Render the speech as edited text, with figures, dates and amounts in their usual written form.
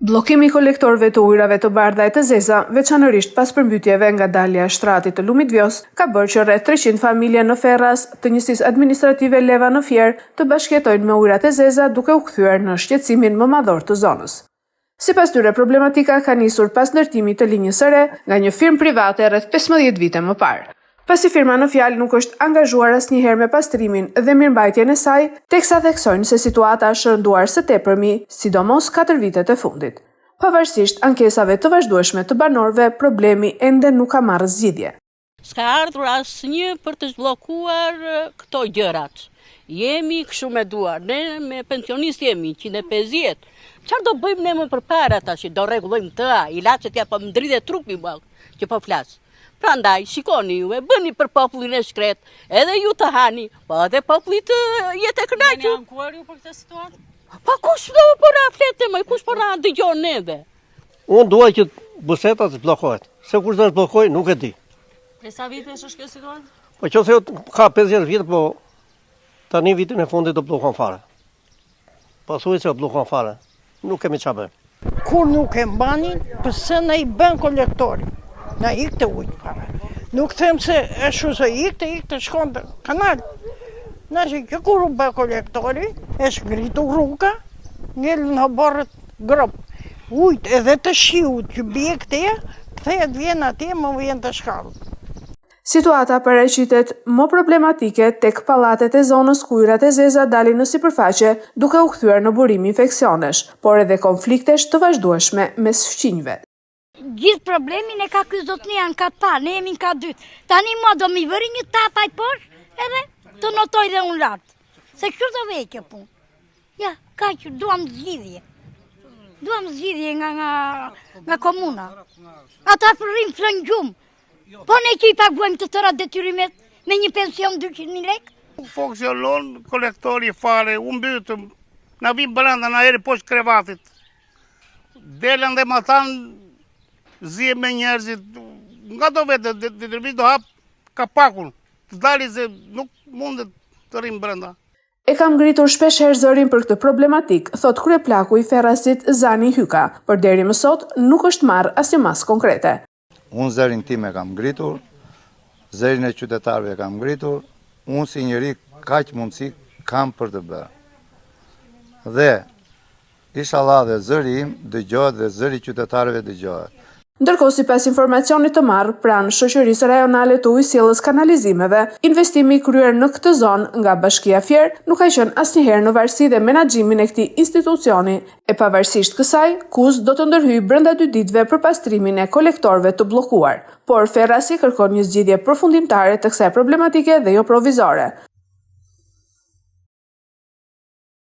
Bllokimi i kolektorëve të ujrave të bardha e të zeza, veçanërisht pas përmbytjeve nga dalja e shtratit të Lumit Vjos, ka bërë që rreth 300 familje në Ferras të njësisë administrative Leva në Fier të bashkëjetojnë me ujrat e zeza duke u kthyer në shqetësimin më madhor të zonës. Sipas tyre, problematika ka nisur pas ndërtimit të linjës së re nga një firmë private rreth 15 vite më parë. Pasi firma në fjalë nuk është angazhuar asnjëherë me pastrimin dhe mirëmbajtjen e saj, teksa theksojnë se situata është rënduar së tepërmi, sidomos 4 vitet e fundit. Pavarësisht ankesave të vazhdueshme të banorëve, problemi ende nuk ka marrë zgjidhje. S'ka ardhur asnjë për të zblokuar këto gjërat. Jemi kështu me duar, ne me pensionistë jemi 150. Çfarë do bëjmë ne më përpara tash? Do rregullojmë këtë, ilaçet ja po më dridhet trupi më që po flas. Prandaj, shikoni ju, bëni për popullin e shkret, edhe ju të hani, po edhe populli të jetë e kënaqur. Jeni ankuar ju për këtë situatë? Pa kush do po na fletë më, kush po na dëgjon neve? Unë dua që buseta të zblokohet. Se kush do të zblokojë, nuk e di. Për sa vite është kjo situatë? Po qofse ka 50 vite, po tani vitin e fundit do bllokon fare. Po thuaj se do bllokon fare. Nuk kemi çfarë bëjmë. Kur nuk e mbanin, pse na i bën kolektori? Na ikte ujtë fare. Nuk them se e shu se ikte shkon të kanal. Na që kjo kur u bë kolektori, e shngritu rruga, ngellën në borët grop. Ujtë edhe të shiut që bje këte, kthehet vjen atje, më vjen të shkallë. Situata paraqitet më problematike tek pallatet e zonës ku ujrat e zeza dalin në sipërfaqe duke u kthyer në burim infeksionesh, por edhe konfliktesh të vazhdueshme mes fqinjve. Gjithë problemin e ka ky zotnia në kat parë, ne jemi në kat dytë. Tani mua do mi vëri një tapaj poshtë edhe të notoj dhe unë lartë. Se kështu të vej kjo punë. Ja, ka që duam zgjidhje. Duam zgjidhje nga komuna. Ata përrim frën gjumë. Po ne që i paguajmë të tëra detyrimet me një pension 200.000 lekë? Funksionon kolektori fare, u mbytëm, na vim brenda, na eri poshtë krevatit. Delen dhe ma thanë, zje me njerëzit, nga do vete, do hap kapakun, të dali se nuk mundet të rrim brenda. E kam ngritur shpesh herë zërin për këtë problematik, thot kryeplaku i Ferrasit Zani Hyka, por deri më sot nuk është marrë asnjë masë konkrete. Unë zërin tim e kam ngritur, zërin e qytetarëve e kam ngritur, unë si njëri kaq mundësi kam për të bërë. Dhe inshallah dhe zëri im dëgjohet dhe zëri i qytetarëve dëgjohet. Ndërkohë, sipas informacionit të marrë pranë Shoqërisë Rajonale të Ujësjelljes Kanalizimeve, investimi i kryer në këtë zonë nga Bashkia Fier nuk ka qenë asnjëherë në varësi dhe menaxhimin e këtij institucioni, e pavarësisht kësaj, KUZ do të ndërhyjë brenda 2 ditëve për pastrimin e kolektorëve të bllokuar, por Ferrasi kërkon një zgjidhje përfundimtare të kësaj problematike dhe jo provizore.